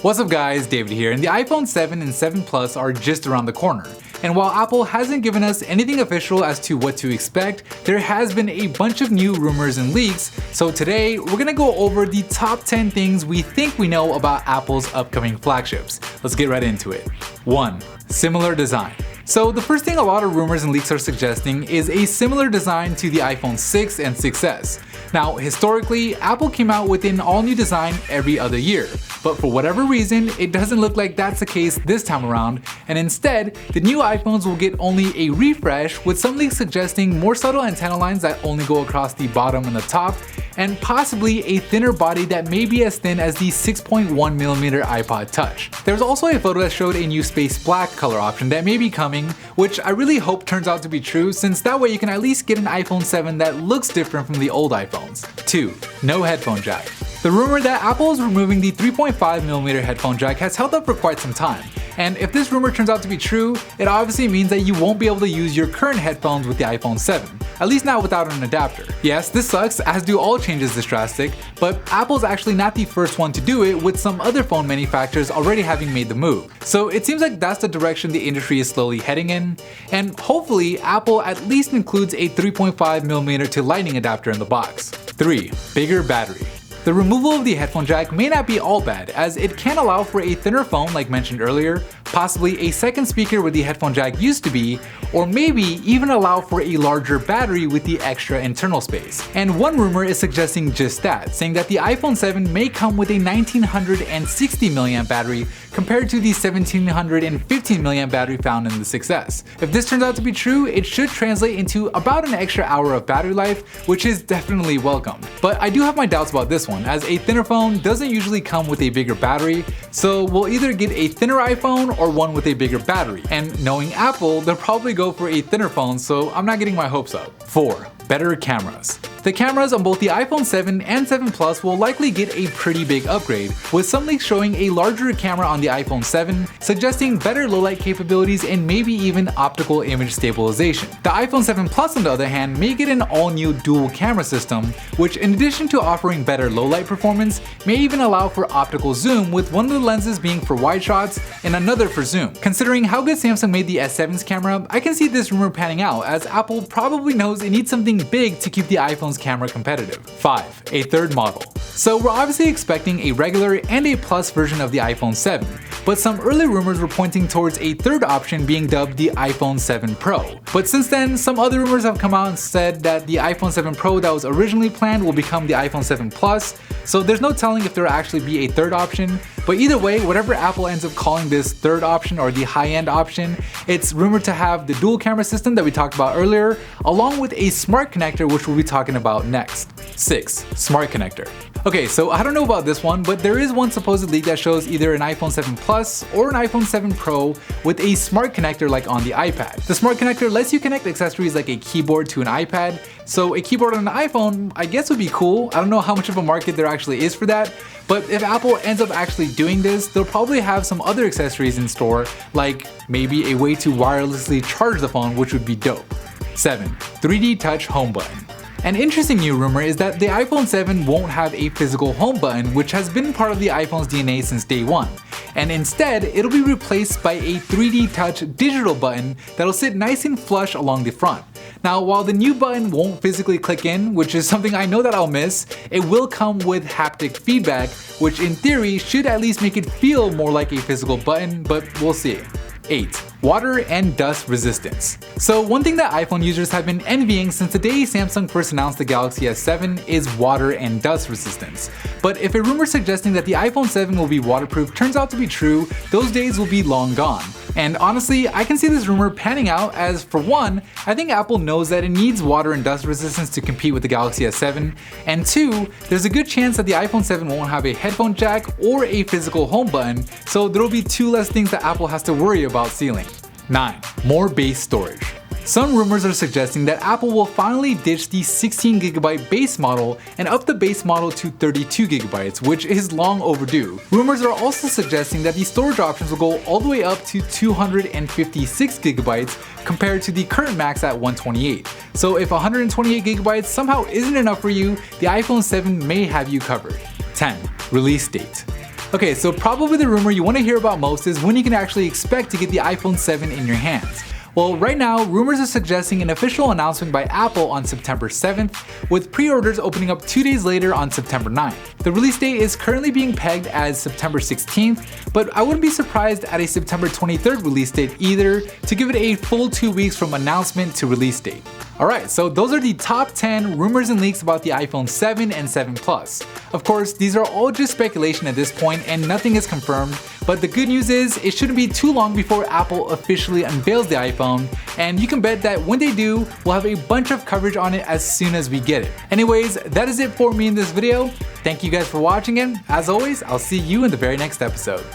What's up guys, David here, and the iPhone 7 and 7 Plus are just around the corner. And while Apple hasn't given us anything official as to what to expect, there has been a bunch of new rumors and leaks, so today we're gonna go over the top 10 things we think we know about Apple's upcoming flagships. Let's get right into it. 1. Similar design. So the first thing a lot of rumors and leaks are suggesting is a similar design to the iPhone 6 and 6s. Now, historically, Apple came out with an all-new design every other year, but for whatever reason, it doesn't look like that's the case this time around, and instead, the new iPhones will get only a refresh, with some leaks suggesting more subtle antenna lines that only go across the bottom and the top, and possibly a thinner body that may be as thin as the 6.1mm iPod Touch. There's also a photo that showed a new space black color option that may be coming, which I really hope turns out to be true, since that way you can at least get an iPhone 7 that looks different from the old iPhones. 2. No headphone jack. The rumor that Apple is removing the 3.5mm headphone jack has held up for quite some time, and if this rumor turns out to be true, it obviously means that you won't be able to use your current headphones with the iPhone 7, at least not without an adapter. Yes, this sucks, as do all changes this drastic, but Apple's actually not the first one to do it, with some other phone manufacturers already having made the move. So it seems like that's the direction the industry is slowly heading in, and hopefully Apple at least includes a 3.5mm to Lightning adapter in the box. 3. Bigger battery. The removal of the headphone jack may not be all bad, as it can allow for a thinner phone like mentioned earlier, possibly a second speaker where the headphone jack used to be, or maybe even allow for a larger battery with the extra internal space. And one rumor is suggesting just that, saying that the iPhone 7 may come with a 1960mAh battery compared to the 1715mAh battery found in the 6s. If this turns out to be true, it should translate into about an extra hour of battery life, which is definitely welcome. But I do have my doubts about this one, as a thinner phone doesn't usually come with a bigger battery, so we'll either get a thinner iPhone or one with a bigger battery. And knowing Apple, they'll probably go for a thinner phone, so I'm not getting my hopes up. 4. Better cameras. The cameras on both the iPhone 7 and 7 Plus will likely get a pretty big upgrade, with some leaks showing a larger camera on the iPhone 7, suggesting better low-light capabilities and maybe even optical image stabilization. The iPhone 7 Plus on the other hand may get an all-new dual camera system, which in addition to offering better low-light performance, may even allow for optical zoom, with one of the lenses being for wide shots and another for zoom. Considering how good Samsung made the S7's camera, I can see this rumor panning out, as Apple probably knows it needs something big to keep the iPhone's camera competitive. 5. A third model. So we're obviously expecting a regular and a Plus version of the iPhone 7, but some early rumors were pointing towards a third option being dubbed the iPhone 7 Pro. But since then, some other rumors have come out and said that the iPhone 7 Pro that was originally planned will become the iPhone 7 Plus, so there's no telling if there will actually be a third option. But either way, whatever Apple ends up calling this third option or the high-end option, it's rumored to have the dual camera system that we talked about earlier, along with a smart connector, which we'll be talking about next. 6. Smart connector. Okay, so I don't know about this one, but there is one supposed leak that shows either an iPhone 7 Plus or an iPhone 7 Pro with a smart connector like on the iPad. The smart connector lets you connect accessories like a keyboard to an iPad, so a keyboard on an iPhone I guess would be cool. I don't know how much of a market there actually is for that, but if Apple ends up actually doing this, they'll probably have some other accessories in store, like maybe a way to wirelessly charge the phone, which would be dope. 7. 3D Touch Home Button. An interesting new rumor is that the iPhone 7 won't have a physical home button, which has been part of the iPhone's DNA since day one, and instead it'll be replaced by a 3D Touch digital button that'll sit nice and flush along the front. Now, while the new button won't physically click in, which is something I know that I'll miss, it will come with haptic feedback, which in theory should at least make it feel more like a physical button, but we'll see. 8. Water and dust resistance. So one thing that iPhone users have been envying since the day Samsung first announced the Galaxy S7 is water and dust resistance. But if a rumor suggesting that the iPhone 7 will be waterproof turns out to be true, those days will be long gone. And honestly, I can see this rumor panning out, as for one, I think Apple knows that it needs water and dust resistance to compete with the Galaxy S7, and two, there's a good chance that the iPhone 7 won't have a headphone jack or a physical home button, so there'll be two less things that Apple has to worry about sealing. 9. More base storage. Some rumors are suggesting that Apple will finally ditch the 16GB base model and up the base model to 32GB, which is long overdue. Rumors are also suggesting that the storage options will go all the way up to 256GB compared to the current max at 128. So if 128GB somehow isn't enough for you, the iPhone 7 may have you covered. 10. Release date. Okay, so probably the rumor you want to hear about most is when you can actually expect to get the iPhone 7 in your hands. Well, right now, rumors are suggesting an official announcement by Apple on September 7th, with pre-orders opening up 2 days later on September 9th. The release date is currently being pegged as September 16th, but I wouldn't be surprised at a September 23rd release date either, to give it a full 2 weeks from announcement to release date. Alright, so those are the top 10 rumors and leaks about the iPhone 7 and 7 Plus. Of course, these are all just speculation at this point and nothing is confirmed, but the good news is it shouldn't be too long before Apple officially unveils the iPhone, and you can bet that when they do, we'll have a bunch of coverage on it as soon as we get it. Anyways, that is it for me in this video. Thank you guys for watching, and as always, I'll see you in the very next episode.